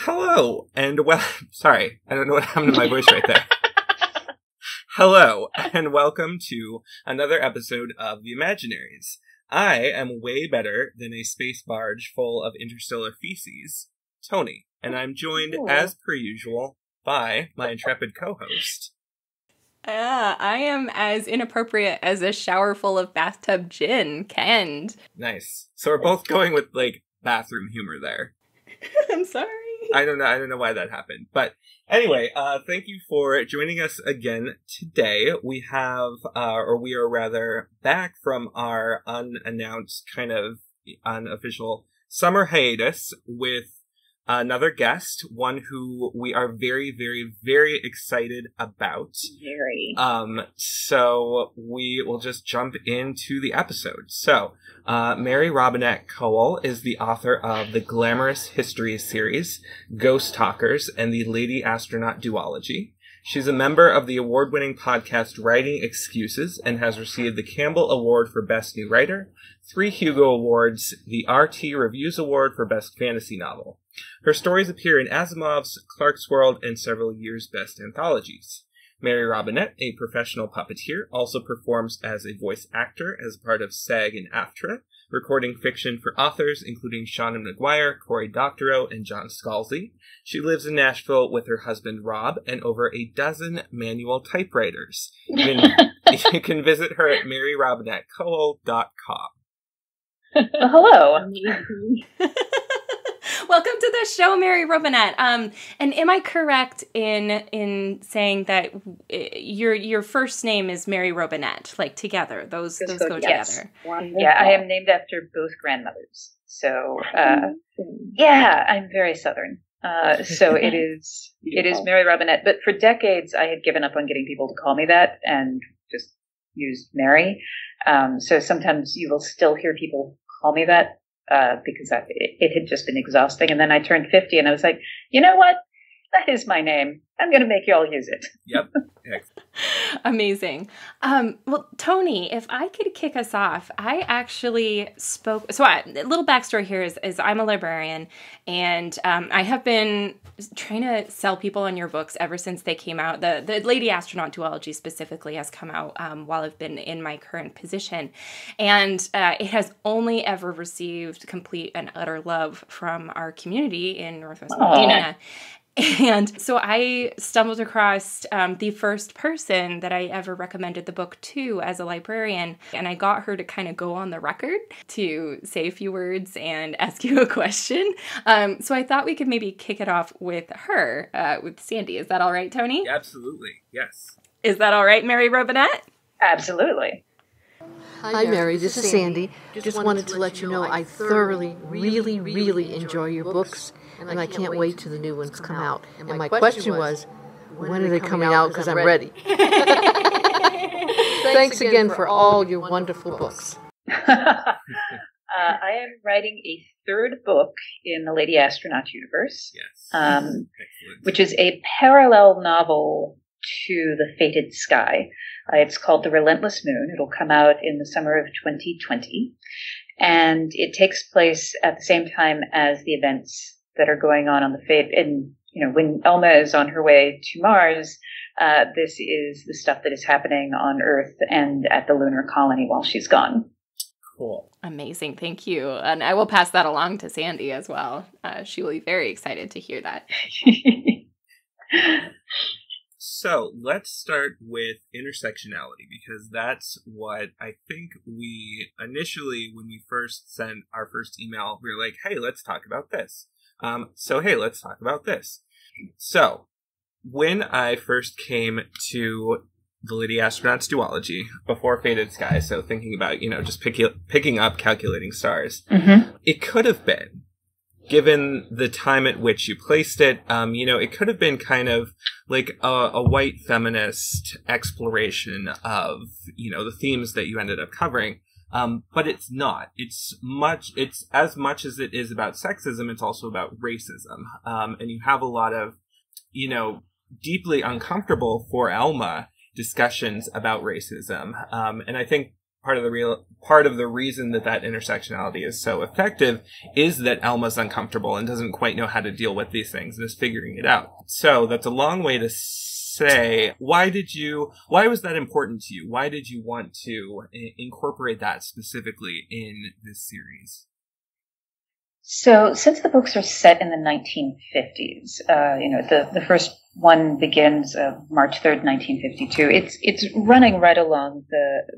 Hello, and sorry, I don't know what happened to my voice right there. Hello, and welcome to another episode of the Imaginaries. I am way better than a space barge full of interstellar feces, Tony, and I'm joined, as per usual, by my intrepid co-host. I am as inappropriate as a shower full of bathtub gin, Ken. Nice. So we're both going with, bathroom humor there. I'm sorry. I don't know why that happened. But anyway, thank you for joining us again today. We are rather back from our unannounced, kind of unofficial summer hiatus with another guest, one who we are very, very, very excited about. Very. So we will just jump into the episode. So, Mary Robinette Kowal is the author of the Glamorous History series, Ghost Talkers, and the Lady Astronaut duology. She's a member of the award-winning podcast Writing Excuses and has received the Campbell Award for Best New Writer, 3 Hugo Awards, the RT Reviews Award for Best Fantasy Novel. Her stories appear in Asimov's, Clark's World, and several years' best anthologies. Mary Robinette, a professional puppeteer, also performs as a voice actor as part of SAG and AFTRA, recording fiction for authors including Seanan McGuire, Cory Doctorow, and John Scalzi. She lives in Nashville with her husband Rob and over a dozen manual typewriters. You can visit her at maryrobinettekowal.com. Hello. Welcome to the show, Mary Robinette. And am I correct in saying that your first name is Mary Robinette, like together? Those go together. Yes. Yeah, I am named after both grandmothers. So, yeah, I'm very Southern. So it is Mary Robinette. But for decades, I had given up on getting people to call me that and just used Mary. So sometimes you will still hear people call me that. Because it had just been exhausting. And then I turned 50 and I was like, you know what? That is my name. I'm going to make you all use it. Yep. Amazing. Well, Tony, if I could kick us off, I actually spoke. So a little backstory here is I'm a librarian, and I have been trying to sell people on your books ever since they came out. The Lady Astronaut duology specifically has come out while I've been in my current position. And it has only ever received complete and utter love from our community in Northwest Virginia. And so I stumbled across the first person that I ever recommended the book to as a librarian, and I got her to kind of go on the record to say a few words and ask you a question. So I thought we could maybe kick it off with her, with Sandy. Is that all right, Tony? Absolutely, yes. Is that all right, Mary Robinette? Absolutely. Hi, Mary. This is Sandy. Just wanted to let you know I thoroughly, really, really enjoy your books, and I can't wait till the new ones come out. And my question was, when are they coming out? Because I'm ready. Thanks again for all your wonderful books. I am writing a third book in the Lady Astronaut universe, which is a parallel novel to The Fated Sky. It's called The Relentless Moon. It'll come out in the summer of 2020. And it takes place at the same time as the events that are going on the Fate. And, when Elma is on her way to Mars, this is the stuff that is happening on Earth and at the lunar colony while she's gone. Cool. Amazing. Thank you. And I will pass that along to Sandy as well. She will be very excited to hear that. So let's start with intersectionality, because that's what I think we initially, when we first sent our first email, we were like, hey, let's talk about this. Let's talk about this. So when I first came to the Lady Astronauts duology before Fated Sky, so thinking about, just picking up Calculating Stars, it could have been, given the time at which you placed it, it could have been kind of like a white feminist exploration of, the themes that you ended up covering. But it's not. It's as much as it is about sexism, it's also about racism. And you have a lot of, deeply uncomfortable for Elma discussions about racism. And I think part of the reason that intersectionality is so effective is that Elma's uncomfortable and doesn't quite know how to deal with these things and is figuring it out. So that's a long way to say, why was that important to you? Why did you want to incorporate that specifically in this series? So, since the books are set in the 1950s, the first one begins March 3rd, 1952. It's running right along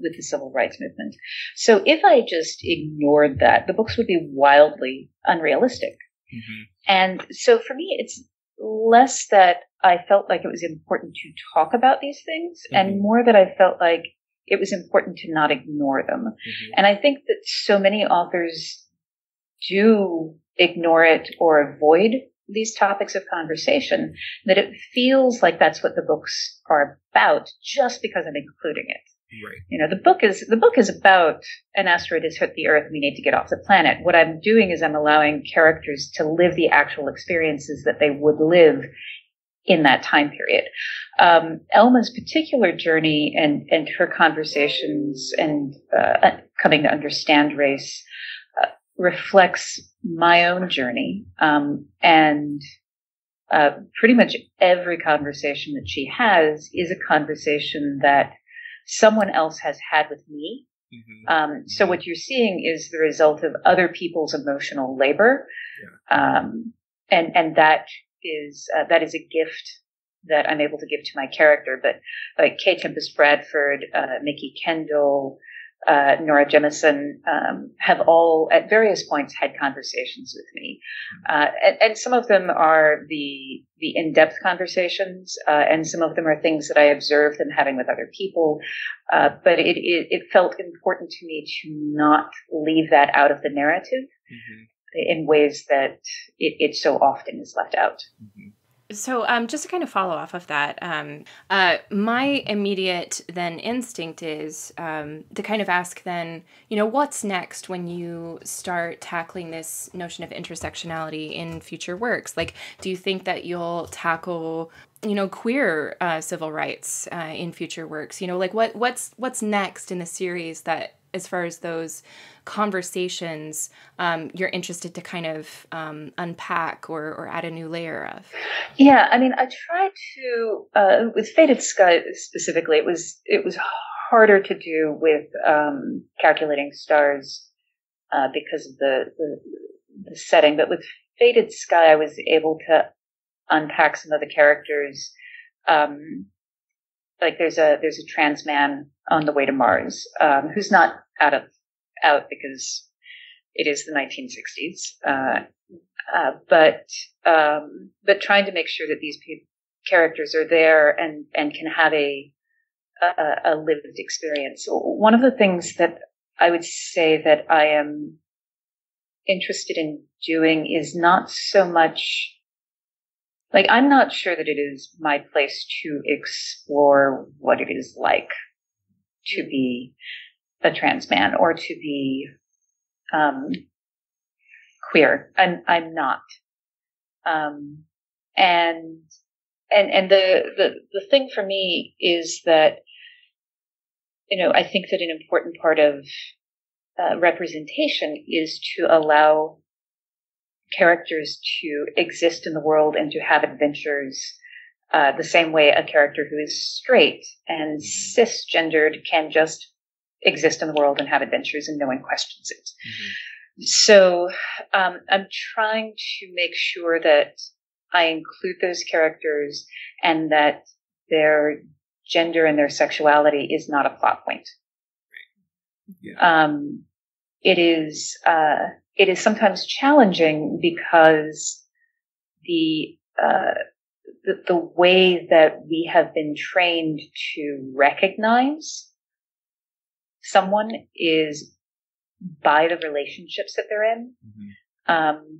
with the civil rights movement. So, if I just ignored that, the books would be wildly unrealistic. Mm-hmm. And so, for me, it's less that I felt like it was important to talk about these things, mm-hmm. and more that I felt like it was important to not ignore them. Mm-hmm. And I think that so many authors do ignore it or avoid these topics of conversation, that it feels like that's what the books are about just because I'm including it. Right. The book is about an asteroid has hit the Earth and we need to get off the planet. What I'm doing is I'm allowing characters to live the actual experiences that they would live in that time period. Elma's particular journey and her conversations and coming to understand race reflects my own journey, and pretty much every conversation that she has is a conversation that someone else has had with me. Mm-hmm. So what you're seeing is the result of other people's emotional labor, and that is a gift that I'm able to give to my character. But like K. Tempest Bradford, Mickey Kendall, Nora Jemison have all at various points had conversations with me, and some of them are the in-depth conversations, and some of them are things that I observed them having with other people. But it felt important to me to not leave that out of the narrative, mm-hmm. in ways that it so often is left out. Mm-hmm. So just to kind of follow off of that, my immediate then instinct is to kind of ask then, what's next when you start tackling this notion of intersectionality in future works? Like, do you think that you'll tackle, queer civil rights in future works? Like what's next in the series that, as far as those conversations, you're interested to kind of unpack or add a new layer of? Yeah, I mean, I tried to, with Fated Sky specifically, it was harder to do with Calculating Stars because of the setting. But with Fated Sky, I was able to unpack some of the characters. Like there's a trans man on the way to Mars, who's not out because it is the 1960s. But trying to make sure that these characters are there and can have a lived experience. One of the things that I would say that I am interested in doing is not so much, like, I'm not sure that it is my place to explore what it is like to be a trans man or to be queer. I'm not. And the thing for me is that, I think that an important part of representation is to allow characters to exist in the world and to have adventures the same way a character who is straight and cisgendered can just exist in the world and have adventures and no one questions it. Mm-hmm. So I'm trying to make sure that I include those characters and that their gender and their sexuality is not a plot point. Yeah. It is sometimes challenging because the way that we have been trained to recognize someone is by the relationships that they're in. Mm-hmm.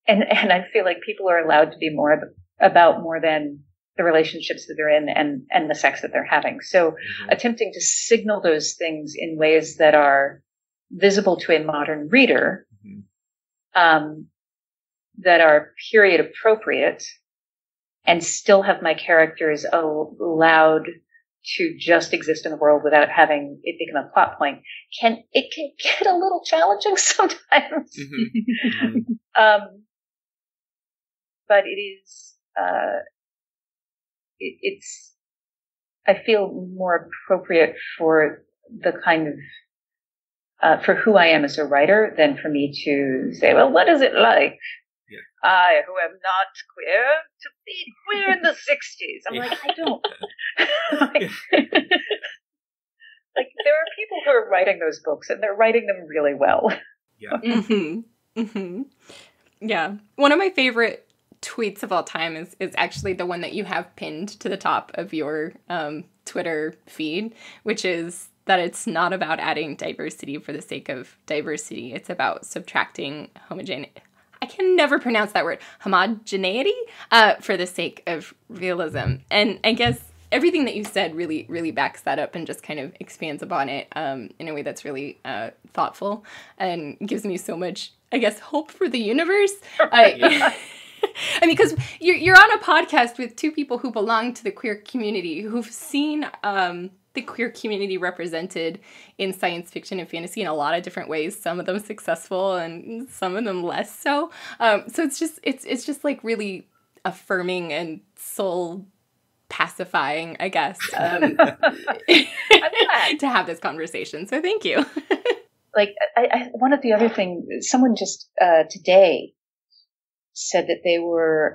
And I feel like people are allowed to be more than the relationships that they're in and the sex that they're having. So mm-hmm. attempting to signal those things in ways that are visible to a modern reader, mm-hmm. That are period appropriate and still have my characters allowed to just exist in the world without having it become a plot point it can get a little challenging sometimes. But it is it's I feel more appropriate for the kind of for who I am as a writer than for me to say, well, what is it like? Yeah. I, who am not queer, to be queer in the 60s. I'm like, I don't. Like, there are people who are writing those books, and they're writing them really well. Yeah. Mm-hmm. Mm-hmm. Yeah. One of my favorite tweets of all time is actually the one that you have pinned to the top of your Twitter feed, which is that it's not about adding diversity for the sake of diversity. It's about subtracting homogeneity. I can never pronounce that word, homogeneity, for the sake of realism. And I guess everything that you said really, really backs that up and just kind of expands upon it in a way that's really thoughtful and gives me so much, I guess, hope for the universe. I mean, because you're on a podcast with two people who belong to the queer community, who've seen the queer community represented in science fiction and fantasy in a lot of different ways. Some of them successful, and some of them less so. So it's just like really affirming and soul pacifying, I guess, I'm glad to have this conversation. So thank you. Like, one of the other things, someone just today said that they were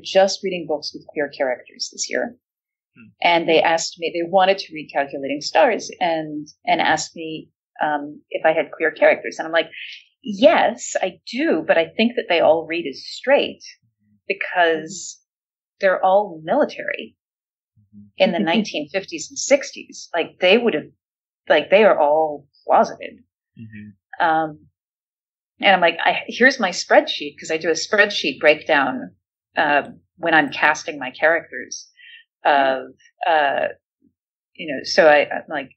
just reading books with queer characters this year. And they asked me, they wanted to read Calculating Stars and asked me if I had queer characters. And I'm like, yes, I do, but I think that they all read as straight because they're all military in the 1950s and 60s. Like, they would have, like, they are all closeted. And I'm like, here's my spreadsheet, because I do a spreadsheet breakdown when I'm casting my characters. Of so I'm like,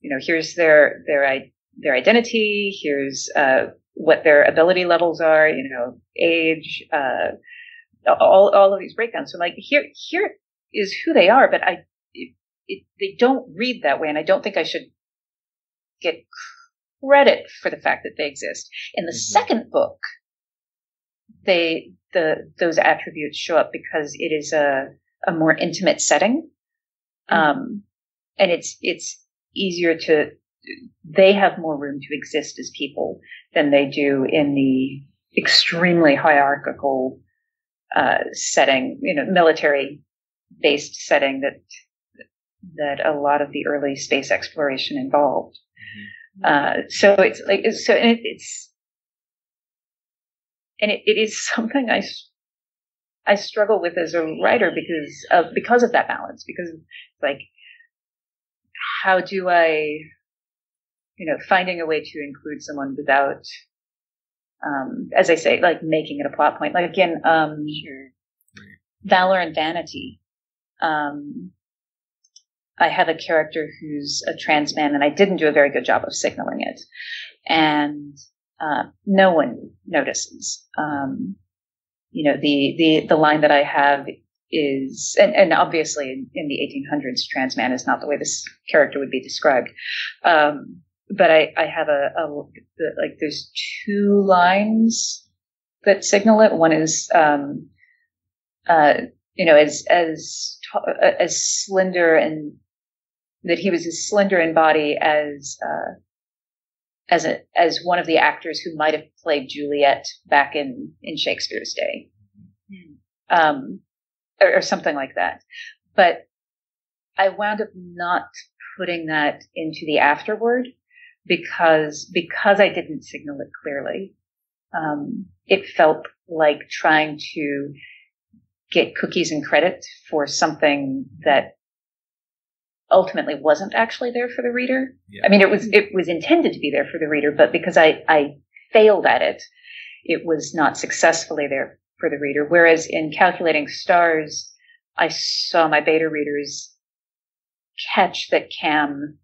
here's their identity, here's what their ability levels are, age, all of these breakdowns. So I'm like, here is who they are, but they don't read that way, and I don't think I should get credit for the fact that they exist. In the second book, those attributes show up because it is a more intimate setting. And it's easier they have more room to exist as people than they do in the extremely hierarchical, setting, military based setting that a lot of the early space exploration involved. So it's like, it is something I struggle with as a writer because of that balance, because like, how do I, finding a way to include someone without, as I say, like making it a plot point, like again, Valor and Vanity. I have a character who's a trans man, and I didn't do a very good job of signaling it. And, no one notices. The line that I have is, and obviously in the 1800s, trans man is not the way this character would be described. But I have there's two lines that signal it. One is, as slender, and that he was as slender in body as one of the actors who might have played Juliet back in Shakespeare's day, or something like that. But I wound up not putting that into the afterword because I didn't signal it clearly. It felt like trying to get cookies and credit for something that ultimately wasn't actually there for the reader. Yeah. I mean, it was intended to be there for the reader, but because I failed at it, it was not successfully there for the reader. Whereas in Calculating Stars, I saw my beta readers catch that Cam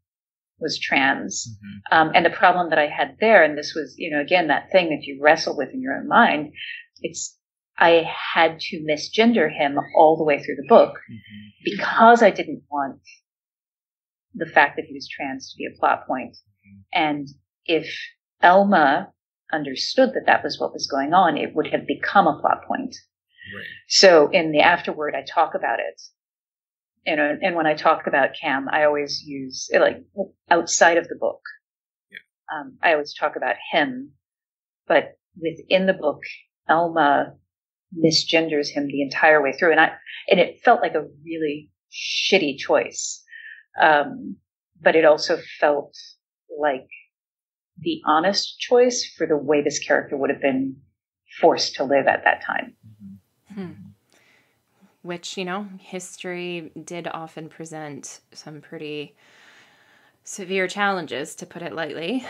was trans. And the problem that I had there, and this was, again, that thing that you wrestle with in your own mind, I had to misgender him all the way through the book because I didn't want the fact that he was trans to be a plot point. And if Elma understood that that was what was going on, it would have become a plot point. Right. So in the afterword, I talk about it. And when I talk about Cam, I always use, like, outside of the book. Yeah. I always talk about him. But within the book, Elma misgenders him the entire way through. And it felt like a really shitty choice. But it also felt like the honest choice for the way this character would have been forced to live at that time. Which, history did often present some pretty severe challenges, to put it lightly,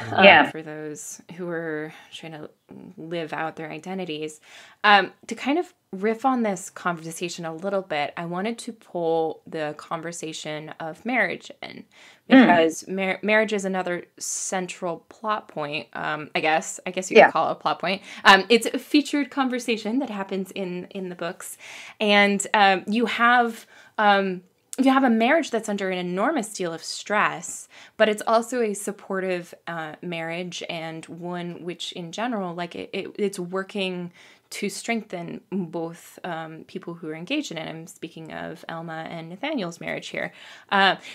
for those who were trying to live out their identities. To kind of riff on this conversation a little bit, I wanted to pull the conversation of marriage in, because marriage is another central plot point. I guess you could call it a plot point. It's a featured conversation that happens in the books, and you have a marriage that's under an enormous deal of stress, but it's also a supportive marriage, and one which, in general, like it's working to strengthen both people who are engaged in it. I'm speaking of Elma and Nathaniel's marriage here.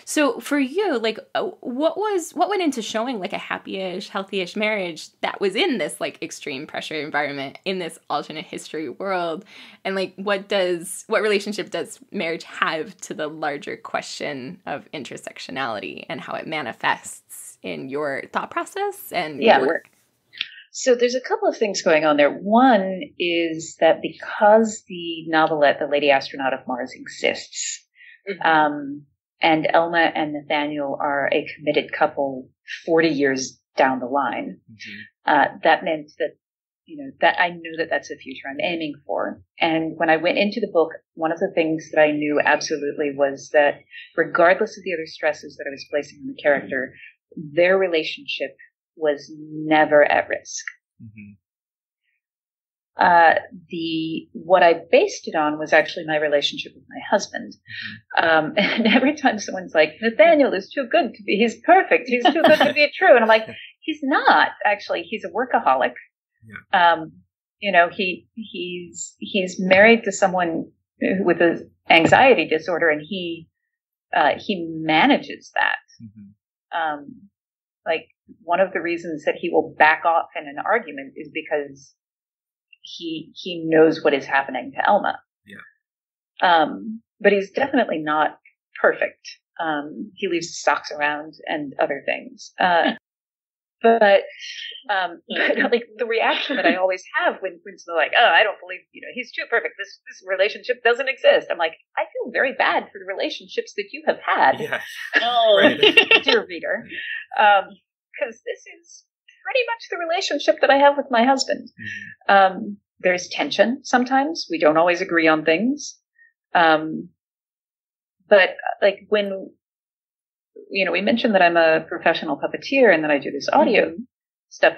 So for you, like, what went into showing like a happy-ish, healthy-ish marriage that was in this like extreme pressure environment in this alternate history world? And like, what relationship does marriage have to the larger question of intersectionality and how it manifests in your thought process and your work? So there's a couple of things going on there. One is that because the novelette, The Lady Astronaut of Mars, exists, and Elma and Nathaniel are a committed couple 40 years down the line, that meant that, that I knew that that's the future I'm aiming for. And when I went into the book, one of the things that I knew absolutely was that regardless of the other stresses that I was placing on the character, their relationship was never at risk. What I based it on was actually my relationship with my husband. And every time someone's like, Nathaniel is too good to be, he's perfect, he's too good to be true. And I'm like, he's not, actually. He's a workaholic. He's married to someone with an anxiety disorder, and he manages that. Like, one of the reasons that he will back off in an argument is because he knows what is happening to Elma. But he's definitely not perfect. He leaves his socks around and other things. But like the reaction that I always have when they're like, "Oh, I don't believe he's too perfect. This relationship doesn't exist." I'm like, I feel very bad for the relationships that you have had, dear reader, because this is pretty much the relationship that I have with my husband. There's tension sometimes. We don't always agree on things, but like when. We mentioned that I'm a professional puppeteer and that I do this audio stuff.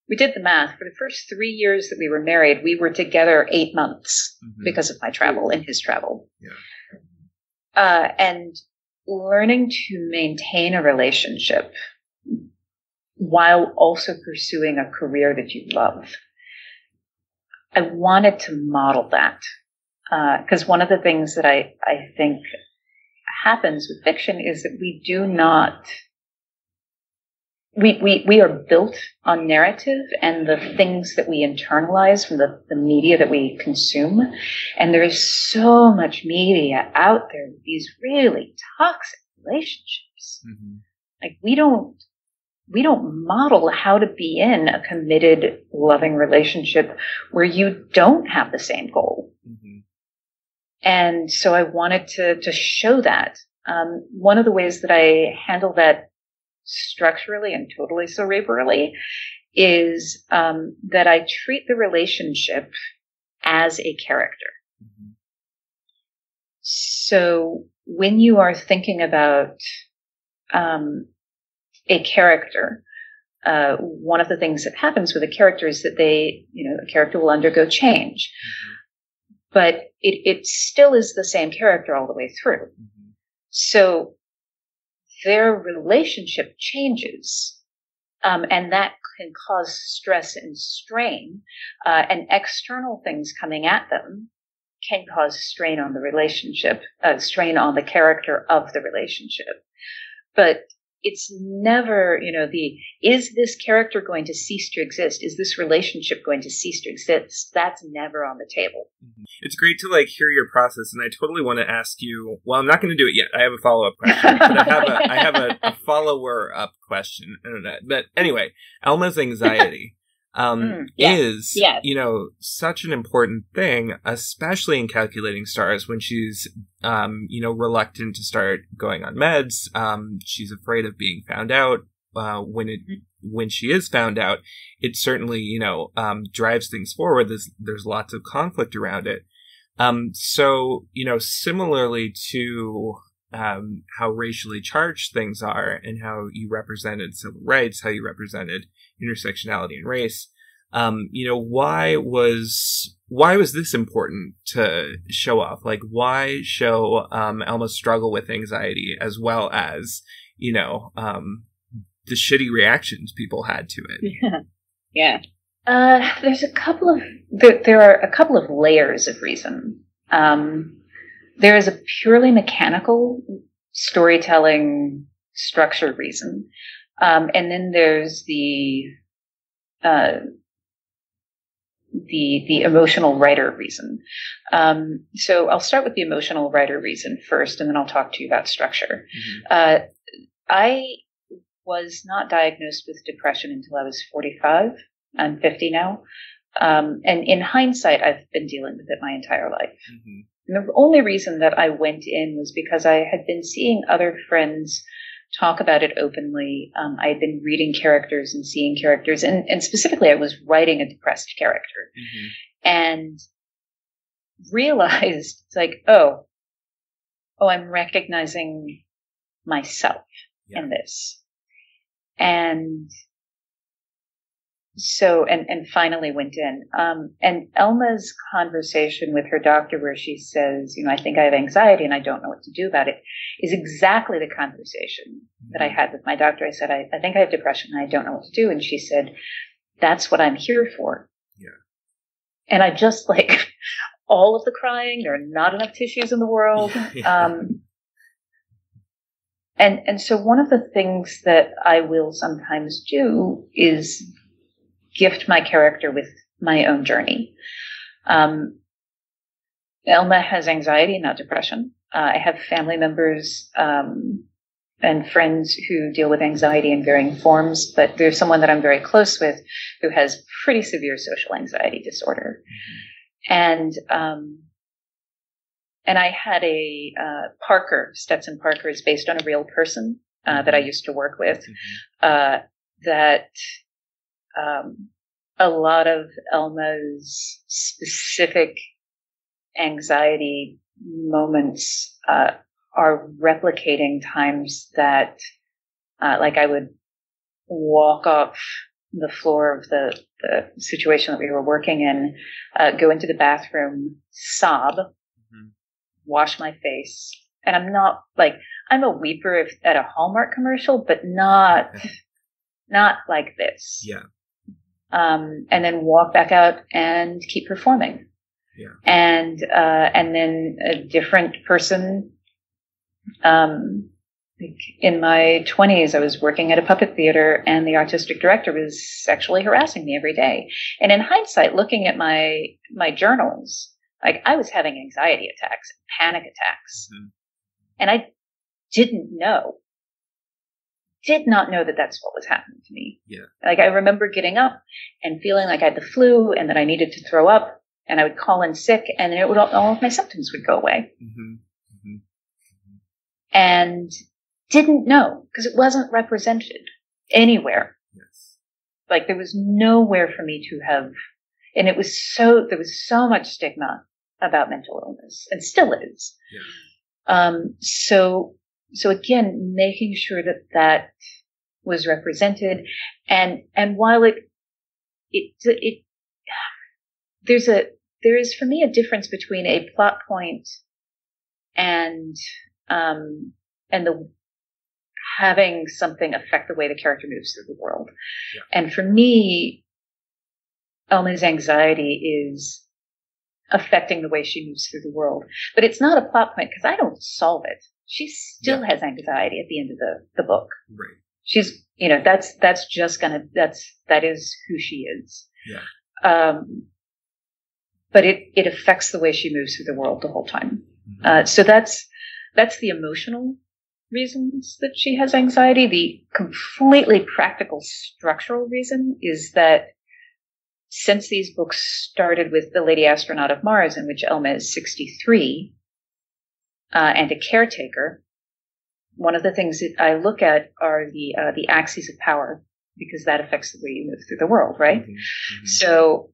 We did the math. For the first 3 years that we were married, we were together 8 months because of my travel and his travel. And learning to maintain a relationship while also pursuing a career that you love. I wanted to model that. Because one of the things that I think happens with fiction is that we are built on narrative and the things that we internalize from the media that we consume. And there is so much media out there with these really toxic relationships. Like we don't model how to be in a committed, loving relationship where you don't have the same goal. And so I wanted to show that. One of the ways that I handle that structurally and totally cerebrally is that I treat the relationship as a character. So when you are thinking about a character, one of the things that happens with a character is that a character will undergo change. But it still is the same character all the way through. So their relationship changes, and that can cause stress and strain, and external things coming at them can cause strain on the relationship, strain on the character of the relationship. But it's never, is this character going to cease to exist? Is this relationship going to cease to exist? That's never on the table. It's great to hear your process, and I totally want to ask you. Well, I'm not going to do it yet. I have a follow-up question, but I have a follower-up question. But anyway, Elma's anxiety is, yes. Such an important thing, especially in Calculating Stars, when she's, reluctant to start going on meds. She's afraid of being found out. When she is found out, it certainly, drives things forward. There's lots of conflict around it. So, similarly to how racially charged things are and how you represented civil rights, how you represented intersectionality and race, why was this important to show off? Why show Elma's struggle with anxiety as well as, the shitty reactions people had to it? Yeah. There are a couple of layers of reason. There is a purely mechanical storytelling structure reason. And then there's the emotional writer reason. So I'll start with the emotional writer reason first, and then I'll talk to you about structure. Mm-hmm. I was not diagnosed with depression until I was 45. I'm 50 now. And in hindsight, I've been dealing with it my entire life. Mm-hmm. And the only reason that I went in was because I had been seeing other friends talk about it openly. I had been reading characters and seeing characters, and specifically I was writing a depressed character, mm-hmm. and realized oh, I'm recognizing myself in this. And so, and finally went in. And Elma's conversation with her doctor where she says, I think I have anxiety and I don't know what to do about it, is exactly the conversation that I had with my doctor. I said, I think I have depression and I don't know what to do. And she said, that's what I'm here for. Yeah. And I just all of the crying, there are not enough tissues in the world. Yeah. And so one of the things that I will sometimes do is gift my character with my own journey. Elma has anxiety, not depression. I have family members and friends who deal with anxiety in varying forms, but there's someone that I'm very close with who has pretty severe social anxiety disorder. Mm-hmm. And I had a Stetson Parker is based on a real person that I used to work with, mm-hmm. That a lot of Elma's specific anxiety moments are replicating times that, I would walk off the floor of the situation that we were working in, go into the bathroom, sob, mm-hmm. wash my face. And I'm not I'm a weeper at a Hallmark commercial, but not like this. Yeah. And then walk back out and keep performing. Yeah. And then a different person, in my 20s, I was working at a puppet theater and the artistic director was sexually harassing me every day. And in hindsight, looking at my journals, I was having anxiety attacks, panic attacks. Mm-hmm. And I did not know that that's what was happening to me. Yeah. I remember getting up and feeling like I had the flu and that I needed to throw up, and I would call in sick, and then all of my symptoms would go away. Mm-hmm. Mm-hmm. And didn't know because it wasn't represented anywhere. Yes. There was nowhere for me to have, and there was so much stigma about mental illness, and still is. Yeah. So again, making sure that was represented, and while there is for me a difference between a plot point and having something affect the way the character moves through the world. Yeah. And for me, Elma's anxiety is affecting the way she moves through the world. But it's not a plot point because I don't solve it. She still has anxiety at the end of the book. Right. She's, that is who she is. Yeah. But it affects the way she moves through the world the whole time. Mm-hmm. So that's the emotional reasons that she has anxiety. The completely practical structural reason is that since these books started with The Lady Astronaut of Mars, in which Elma is 63, and a caretaker, one of the things that I look at are the axes of power, because that affects the way you move through the world, right? Mm-hmm. So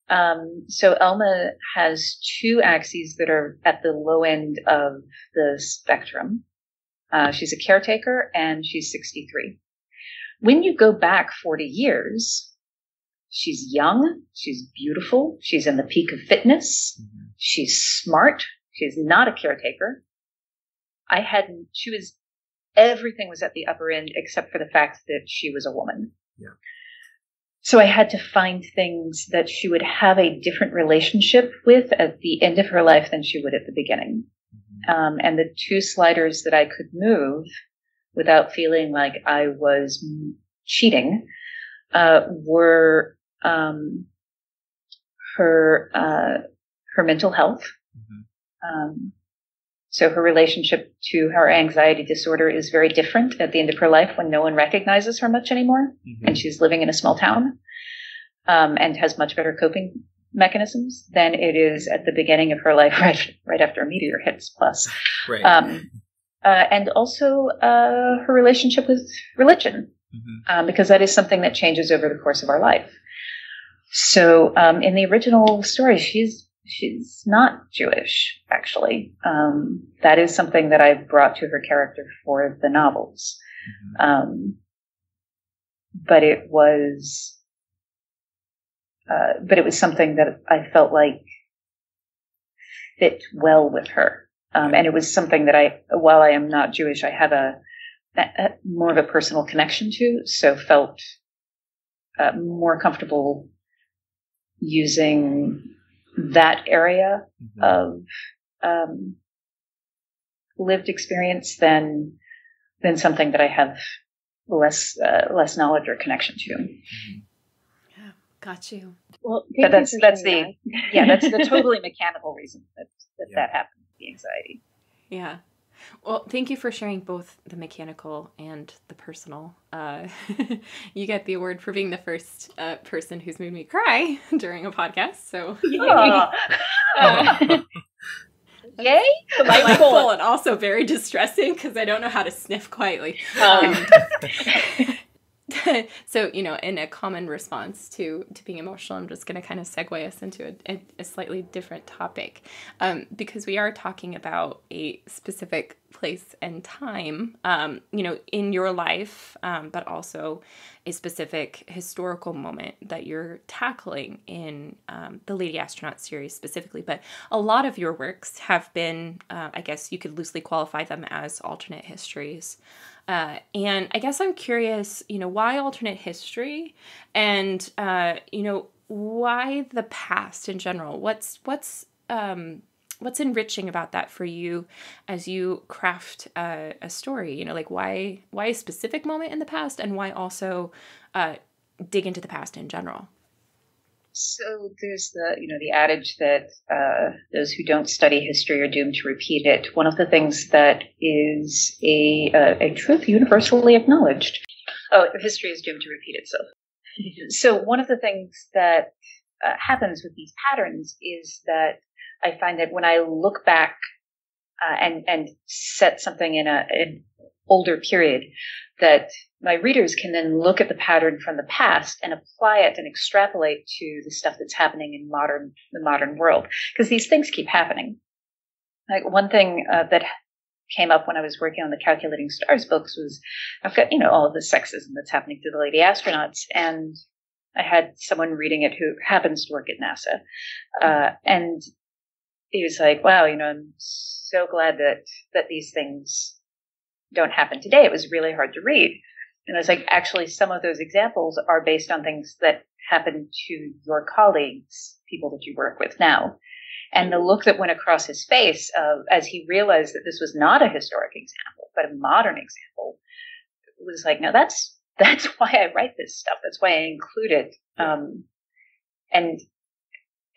Elma has two axes that are at the low end of the spectrum. She's a caretaker and she's 63. When you go back 40 years, she's young, she's beautiful, she's in the peak of fitness, she's smart, she's not a caretaker. Everything was at the upper end except for the fact that she was a woman. Yeah. So I had to find things that she would have a different relationship with at the end of her life than she would at the beginning. And the two sliders that I could move without feeling like I was cheating were her mental health. So her relationship to her anxiety disorder is very different at the end of her life when no one recognizes her much anymore, and she's living in a small town, and has much better coping mechanisms than it is at the beginning of her life, right after a meteor hits. Plus, right. And also her relationship with religion, because that is something that changes over the course of our life. So in the original story, she's not Jewish, actually. That is something that I brought to her character for the novels. But it was something that I felt like fit well with her. And it was something that while I am not Jewish, I have a more of a personal connection to, so felt more comfortable using that area of lived experience than something that I have less knowledge or connection to. Yeah, got you. Well, but that's the totally mechanical reason that happens, the anxiety. Yeah. Well, thank you for sharing both the mechanical and the personal. You get the award for being the first person who's made me cry during a podcast. So, yay! Delightful and also very distressing because I don't know how to sniff quietly. So, in a common response to being emotional, I'm just going to kind of segue us into a slightly different topic, because we are talking about a specific place and time, in your life, but also a specific historical moment that you're tackling in the Lady Astronaut series specifically. But a lot of your works have been, I guess you could loosely qualify them as alternate histories. And I guess I'm curious, why alternate history and, why the past in general? What's enriching about that for you as you craft a story? Why a specific moment in the past, and why also dig into the past in general? So there's the adage that those who don't study history are doomed to repeat it. One of the things that is a truth universally acknowledged. History is doomed to repeat itself. So one of the things that happens with these patterns is that I find that when I look back and set something in an older period, that my readers can then look at the pattern from the past and apply it and extrapolate to the stuff that's happening in the modern world. Because these things keep happening. Like one thing that came up when I was working on the Calculating Stars books was I've got, all of the sexism that's happening to the lady astronauts. And I had someone reading it who happens to work at NASA. And he was like, wow, I'm so glad that these things don't happen today. It was really hard to read. And I was like, actually, some of those examples are based on things that happen to your colleagues, people that you work with now. And the look that went across his face as he realized that this was not a historic example, but a modern example, was like, no, that's why I write this stuff. That's why I include it. And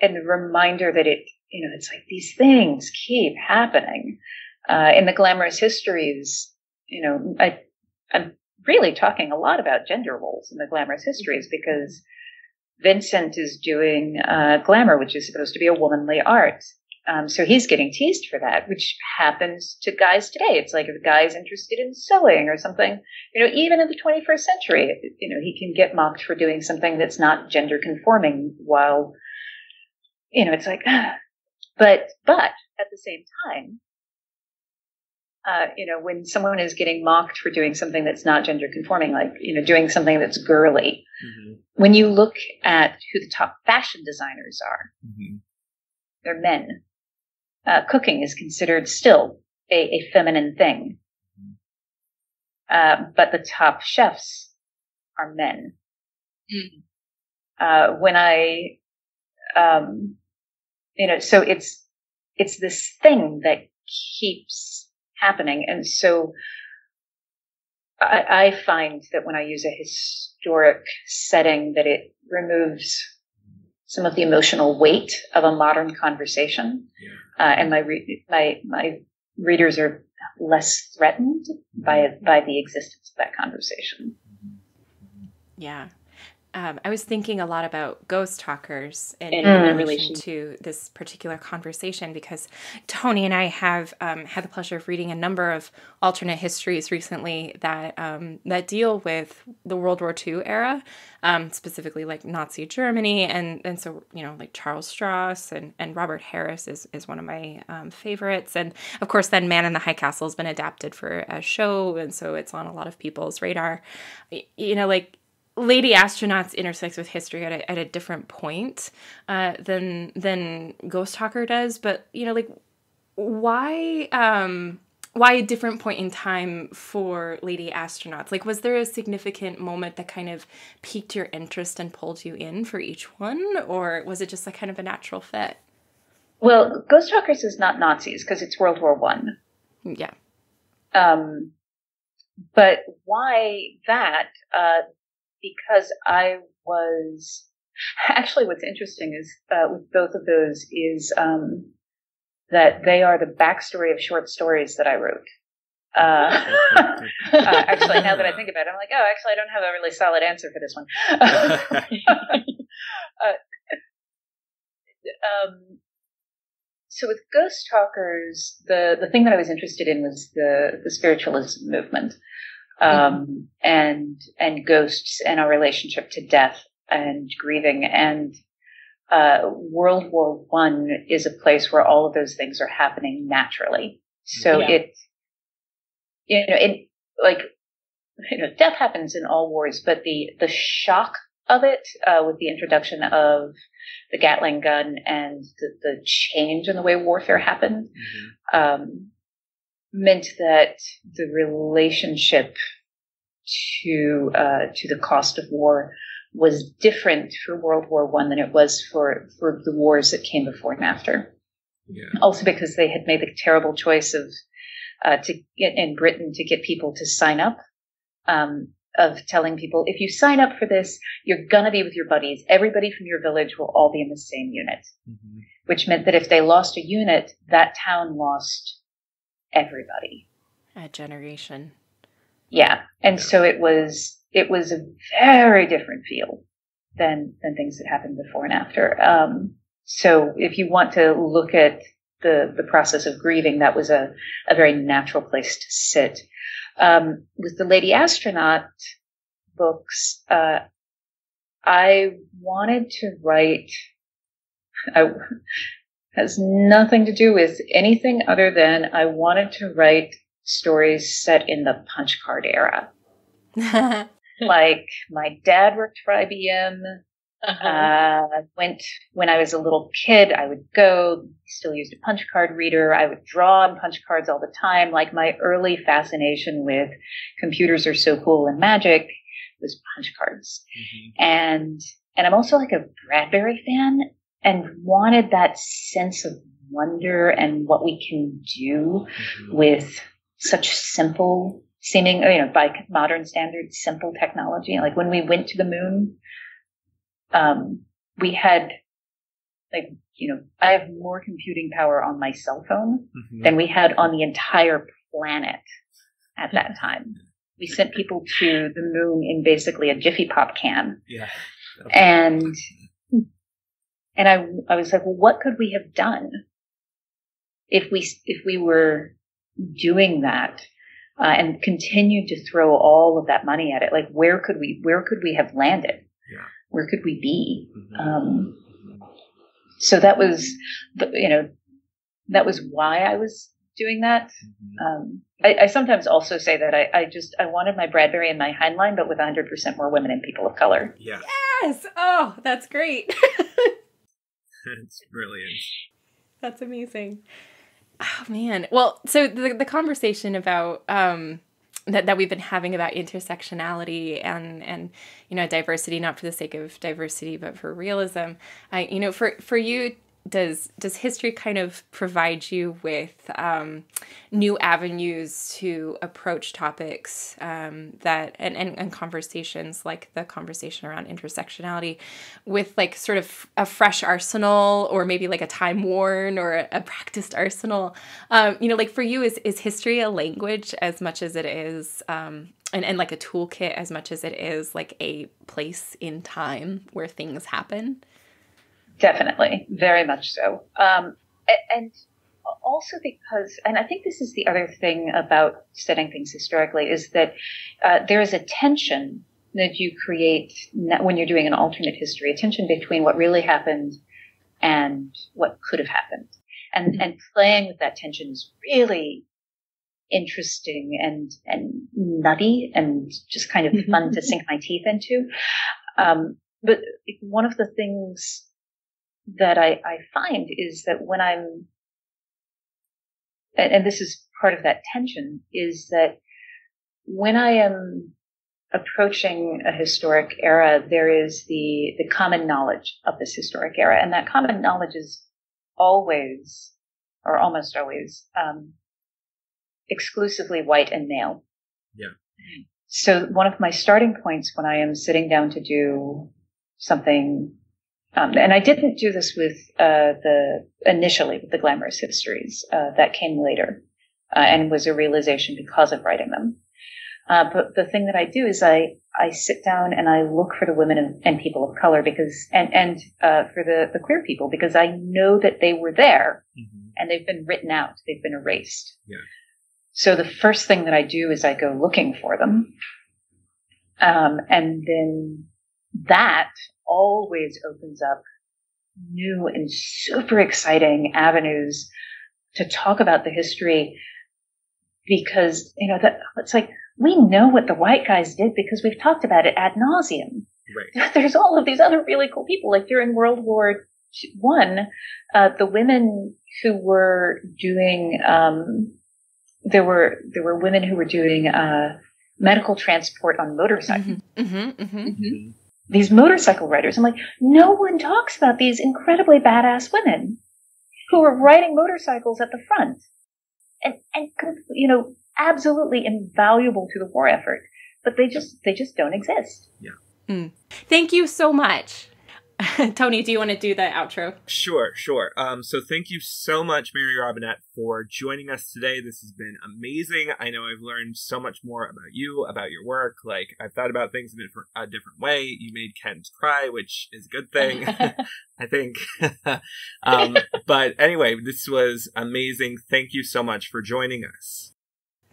the reminder that it's like these things keep happening. In the glamorous histories, I'm really talking a lot about gender roles in the glamorous histories because Vincent is doing glamour, which is supposed to be a womanly art. So he's getting teased for that, which happens to guys today. It's like if a guy's interested in sewing or something, even in the 21st century, he can get mocked for doing something that's not gender conforming while, it's like, but at the same time, when someone is getting mocked for doing something that's not gender conforming, like, doing something that's girly, when you look at who the top fashion designers are, they're men. Cooking is considered still a feminine thing. But the top chefs are men. When I, so it's this thing that keeps happening. And so I find that when I use a historic setting, that it removes some of the emotional weight of a modern conversation. And my readers are less threatened by the existence of that conversation. Yeah. I was thinking a lot about ghost talkers in relation to this particular conversation because Tony and I have had the pleasure of reading a number of alternate histories recently that deal with the World War II era, specifically like Nazi Germany, and so like Charles Strauss and Robert Harris is one of my favorites, and of course then Man in the High Castle has been adapted for a show, and so it's on a lot of people's radar. Like Lady Astronauts intersects with history at a different point than Ghost Talker does, but like why a different point in time for Lady Astronauts? Like, was there a significant moment that kind of piqued your interest and pulled you in for each one, or was it just a kind of a natural fit? Well, Ghost Talkers is not Nazis because it's World War One. Yeah. But why that? Because I was actually, what's interesting is with both of those is that they are the backstory of short stories that I wrote. Actually, now that I think about it, I'm like, actually, I don't have a really solid answer for this one. So with Ghost Talkers, the thing that I was interested in was the spiritualism movement. And ghosts and our relationship to death and grieving. And World War One is a place where all of those things are happening naturally. So death happens in all wars, but the shock of it, with the introduction of the Gatling gun and the change in the way warfare happened, meant that the relationship to the cost of war was different for World War One than it was for the wars that came before and after. Yeah. Also because they had made the terrible choice of in Britain to get people to sign up, of telling people, if you sign up for this, you're gonna be with your buddies. Everybody from your village will all be in the same unit, which meant that if they lost a unit, that town lost everybody. A generation. Yeah. And so it was a very different feel than things that happened before and after. So if you want to look at the process of grieving, that was a very natural place to sit. With the Lady Astronaut books, I wanted to write, has nothing to do with anything other than I wanted to write stories set in the punch card era. Like, my dad worked for IBM. Went when I was a little kid. I would go, still used a punch card reader. I would draw on punch cards all the time. Like my early fascination with computers are so cool and magic was punch cards. And I'm also like a Bradbury fan and wanted that sense of wonder and what we can do with such simple seeming, by modern standards, simple technology. Like when we went to the moon, we had I have more computing power on my cell phone than we had on the entire planet at that time. We sent people to the moon in basically a Jiffy Pop can. Yeah. And I was like, well, what could we have done if we were doing that and continued to throw all of that money at it? Like, where could we have landed? Yeah. Where could we be? So that was, that was why I was doing that. I sometimes also say that I wanted my Bradbury and my Heinlein, but with 100% more women and people of color. Yeah. Yes. Oh, that's great. It's brilliant. That's amazing. Oh man. Well, so the conversation about that we've been having about intersectionality and diversity, not for the sake of diversity, but for realism. For you, does history kind of provide you with new avenues to approach topics that and conversations, like the conversation around intersectionality, with like sort of a fresh arsenal, or maybe like a time worn or a practiced arsenal? Like for you, is history a language as much as it is and like a toolkit as much as it is like a place in time where things happen? Definitely, very much so. And also because, and I think this is the other thing about studying things historically, is that there is a tension that you create when you're doing an alternate history, a tension between what really happened and what could have happened. And playing with that tension is really interesting and nutty and just kind of fun to sink my teeth into. But one of the things that I find is that when and this is part of that tension, is that when I am approaching a historic era, there is the common knowledge of this historic era. And that common knowledge is always, or almost always, exclusively white and male. Yeah. So one of my starting points when I am sitting down to do something, and I didn't do this with initially with the glamorous histories, that came later, and was a realization because of writing them. But the thing that I do is I sit down and I look for the women and people of color because, and for the queer people, because I know that they were there and they've been written out, they've been erased. Yeah. So the first thing that I do is I go looking for them. And then that always opens up new and super exciting avenues to talk about the history, because, that it's like, we know what the white guys did because we've talked about it ad nauseum. Right. There's all of these other really cool people, like during World War I, the women who were doing, there were women who were doing, medical transport on motorcycles. These motorcycle riders. I'm like, no one talks about these incredibly badass women who are riding motorcycles at the front and absolutely invaluable to the war effort, but they just don't exist. Yeah. Thank you so much. Tony, do you want to do the outro? Sure. So thank you so much, Mary Robinette, for joining us today. This has been amazing. I know I've learned so much more about you, about your work. Like, I've thought about things in a different way. You made Kent cry, which is a good thing, I think. But anyway, this was amazing. Thank you so much for joining us.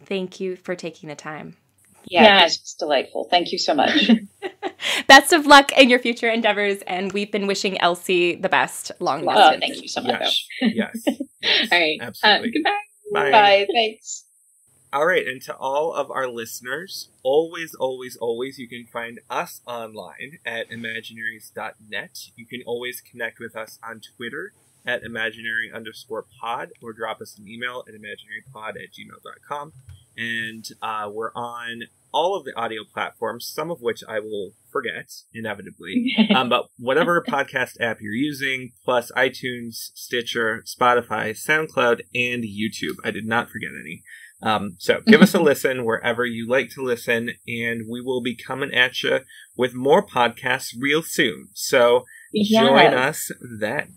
Thank you for taking the time. Yeah, it's delightful. Thank you so much. Best of luck in your future endeavors, and we've been wishing Elsie the best. Long distance. Oh, thank you so much. Yes. All right. Absolutely. Goodbye. Bye. Bye. Thanks. All right, and to all of our listeners, always, always, always, you can find us online at imaginaries.net. You can always connect with us on Twitter at imaginary_pod, or drop us an email at imaginarypod@gmail.com. And we're on all of the audio platforms, some of which I will forget, inevitably. But whatever podcast app you're using, plus iTunes, Stitcher, Spotify, SoundCloud, and YouTube. I did not forget any. So give us a listen wherever you like to listen, and we will be coming at you with more podcasts real soon. So join us then.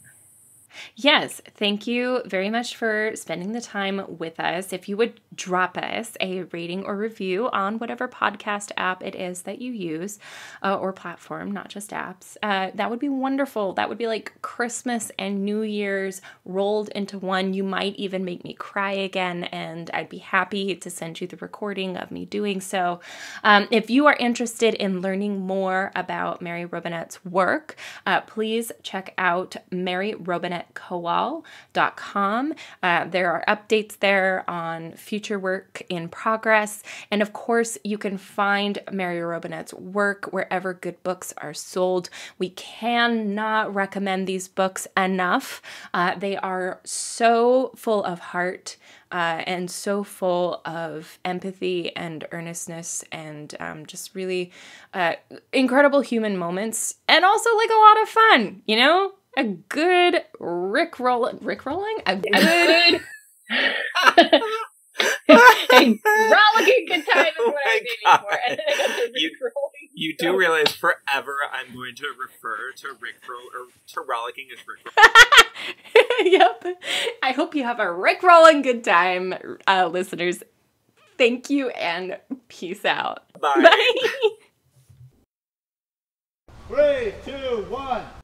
Yes, thank you very much for spending the time with us. If you would drop us a rating or review on whatever podcast app it is that you use, or platform, not just apps, that would be wonderful. That would be like Christmas and New Year's rolled into one. You might even make me cry again, and I'd be happy to send you the recording of me doing so. If you are interested in learning more about Mary Robinette's work, please check out MaryRobinetteKowal.com. There are updates there on future work in progress. And of course, you can find Mary Robinette's work wherever good books are sold. We cannot recommend these books enough. They are so full of heart and so full of empathy and earnestness and just really incredible human moments, and also like a lot of fun, you know? A good rickrolling? A good a rollicking good time is what I was aiming for. And then I got the rickrolling. You do realize forever I'm going to refer to rickroll or to rollicking as rickroll. Yep. I hope you have a rickrolling good time, listeners. Thank you and peace out. Bye. Bye. 3, 2, 1.